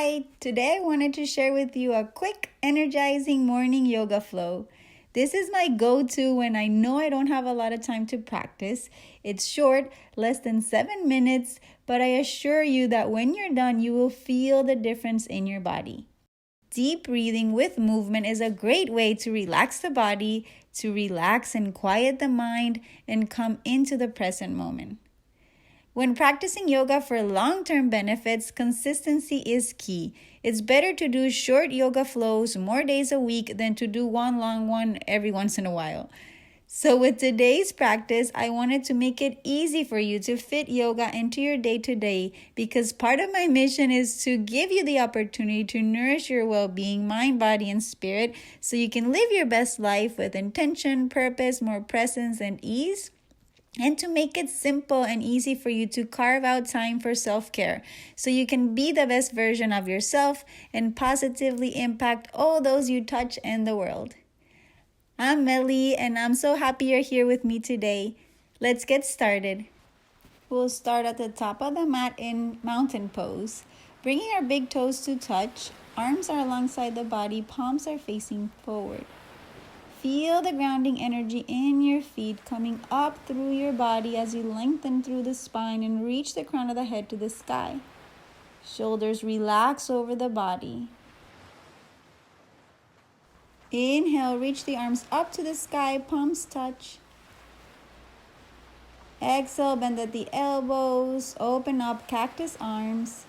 Hi, today I wanted to share with you a quick energizing morning yoga flow. This is my go-to when I know I don't have a lot of time to practice. It's short, less than 7 minutes, but I assure you that when you're done, you will feel the difference in your body. Deep breathing with movement is a great way to relax the body, to relax and quiet the mind, and come into the present moment. When practicing yoga for long-term benefits, consistency is key. It's better to do short yoga flows more days a week than to do one long one every once in a while. So with today's practice, I wanted to make it easy for you to fit yoga into your day-to-day because part of my mission is to give you the opportunity to nourish your well-being, mind, body, and spirit so you can live your best life with intention, purpose, more presence, and ease. And to make it simple and easy for you to carve out time for self-care so you can be the best version of yourself and positively impact all those you touch in the world. I'm Meli and I'm so happy you're here with me today. Let's get started. We'll start at the top of the mat in mountain pose. Bringing our big toes to touch, arms are alongside the body, palms are facing forward. Feel the grounding energy in your feet coming up through your body as you lengthen through the spine and reach the crown of the head to the sky. Shoulders relax over the body. Inhale, reach the arms up to the sky, palms touch. Exhale, bend at the elbows, open up, cactus arms.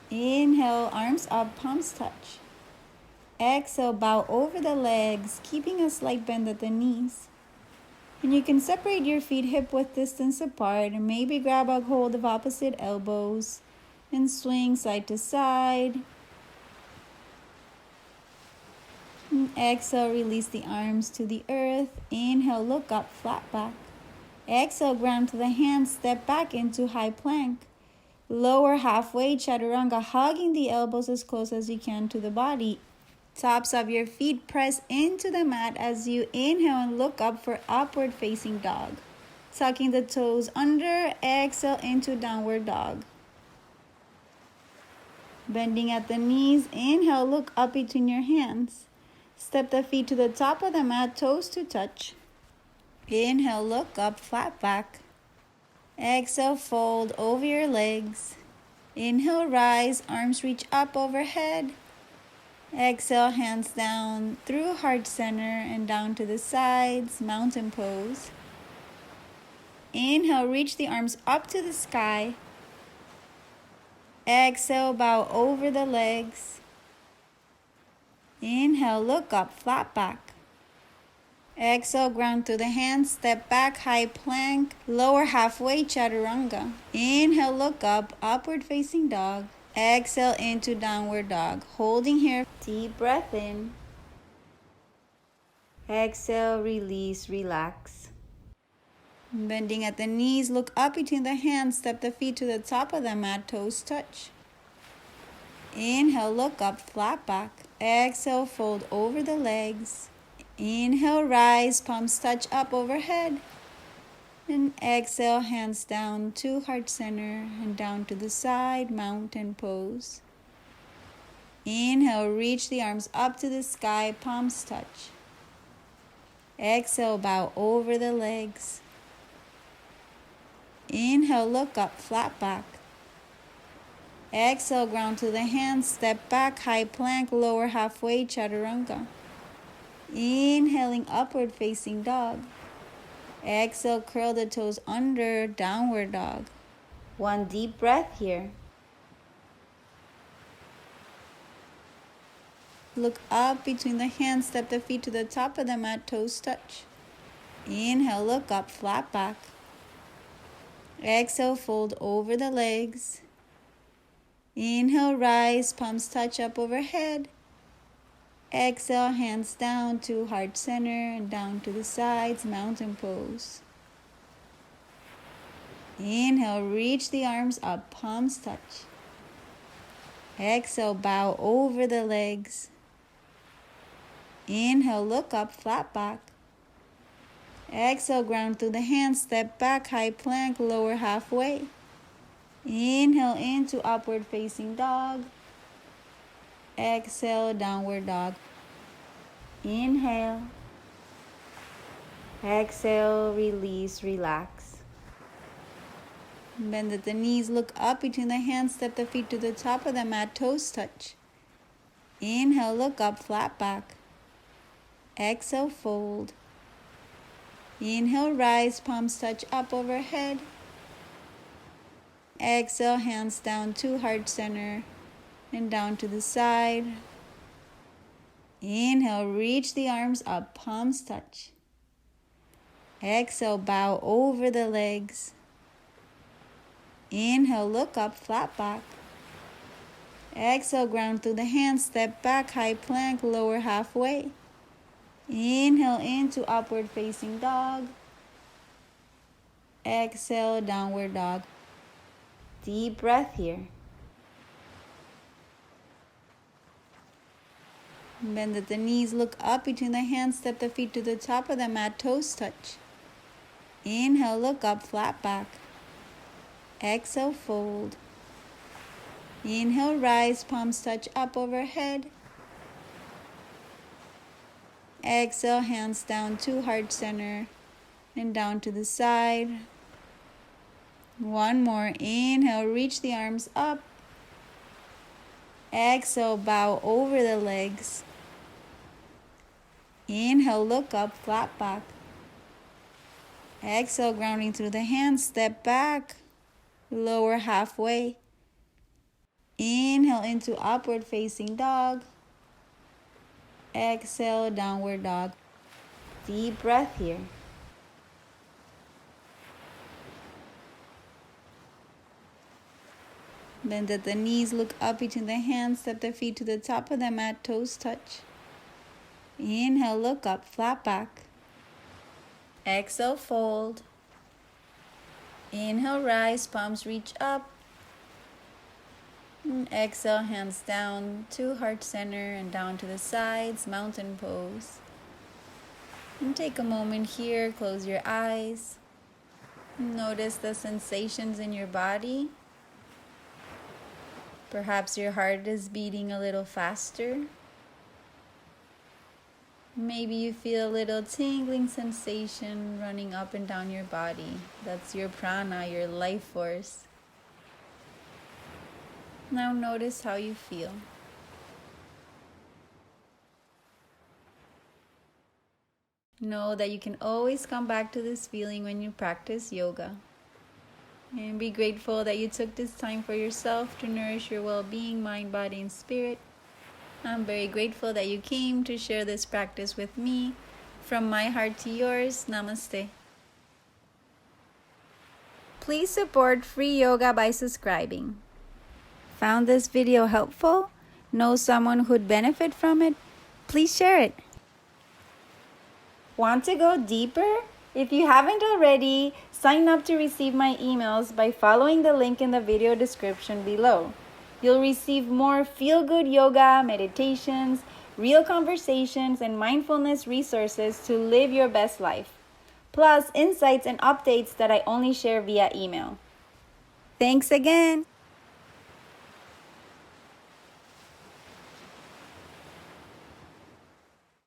Inhale, arms up, palms touch. Exhale, bow over the legs, keeping a slight bend at the knees. And you can separate your feet hip-width distance apart and maybe grab a hold of opposite elbows and swing side to side. And exhale, release the arms to the earth. Inhale, look up, flat back. Exhale, ground to the hands, step back into high plank. Lower halfway, chaturanga, hugging the elbows as close as you can to the body. Tops of your feet press into the mat as you inhale and look up for upward facing dog. Tucking the toes under, exhale into downward dog. Bending at the knees, inhale, look up between your hands. Step the feet to the top of the mat, toes to touch. Inhale, look up, flat back. Exhale, fold over your legs. Inhale, rise, arms reach up overhead. Exhale, hands down through heart center and down to the sides, mountain pose. Inhale, reach the arms up to the sky. Exhale, bow over the legs. Inhale, look up, flat back. Exhale, ground through the hands, step back, high plank, lower halfway, chaturanga. Inhale, look up, upward facing dog. Exhale into downward dog. Holding here, deep breath in. Exhale, release, relax. Bending at the knees, look up between the hands, step the feet to the top of the mat, toes touch. Inhale, look up, flat back. Exhale, fold over the legs. Inhale, rise, palms touch up overhead. And exhale, hands down to heart center and down to the side, mountain pose. Inhale, reach the arms up to the sky, palms touch. Exhale, bow over the legs. Inhale, look up, flat back. Exhale, ground to the hands, step back, high plank, lower halfway, chaturanga. Inhaling, upward facing dog. Exhale, curl the toes under, downward dog. One deep breath here. Look up between the hands, step the feet to the top of the mat, toes touch. Inhale, look up, flat back. Exhale, fold over the legs. Inhale, rise, palms touch up overhead. Exhale, hands down to heart center and down to the sides, mountain pose. Inhale, reach the arms up, palms touch. Exhale, bow over the legs. Inhale, look up, flat back. Exhale, ground through the hands, step back, high plank, lower halfway. Inhale into upward facing dog. Exhale, downward dog. Inhale. Exhale, release, relax. Bend at the knees, look up between the hands, step the feet to the top of the mat, toes touch. Inhale, look up, flat back. Exhale, fold. Inhale, rise, palms touch up overhead. Exhale, hands down to heart center and down to the side. Inhale, reach the arms up, palms touch. Exhale, bow over the legs. Inhale, look up, flat back. Exhale, ground through the hands, step back, high plank, lower halfway. Inhale into upward facing dog. Exhale, downward dog. Deep breath here. Bend at the knees, look up between the hands, step the feet to the top of the mat, toes touch. Inhale, look up, flat back. Exhale, fold. Inhale, rise, palms touch up overhead. Exhale, hands down to heart center and down to the side. One more. Inhale, reach the arms up. Exhale, bow over the legs. Inhale, look up, flat back. Exhale, grounding through the hands, step back, lower halfway. Inhale into upward facing dog. Exhale, downward dog. Deep breath here. Bend at the knees, look up between the hands, step the feet to the top of the mat, toes touch. Inhale, look up, flat back. Exhale, fold. Inhale, rise, palms reach up. And exhale, hands down to heart center and down to the sides, mountain pose. And take a moment here, close your eyes. Notice the sensations in your body. Perhaps your heart is beating a little faster. Maybe you feel a little tingling sensation running up and down your body. That's your prana, your life force. Now notice how you feel. Know that you can always come back to this feeling when you practice yoga. And be grateful that you took this time for yourself to nourish your well-being, mind, body, and spirit. I'm very grateful that you came to share this practice with me. From my heart to yours, Namaste. Please support free yoga by subscribing. Found this video helpful? Know someone who'd benefit from it? Please share it. Want to go deeper? If you haven't already, sign up to receive my emails by following the link in the video description below. You'll receive more feel-good yoga, meditations, real conversations, and mindfulness resources to live your best life. Plus, insights and updates that I only share via email. Thanks again!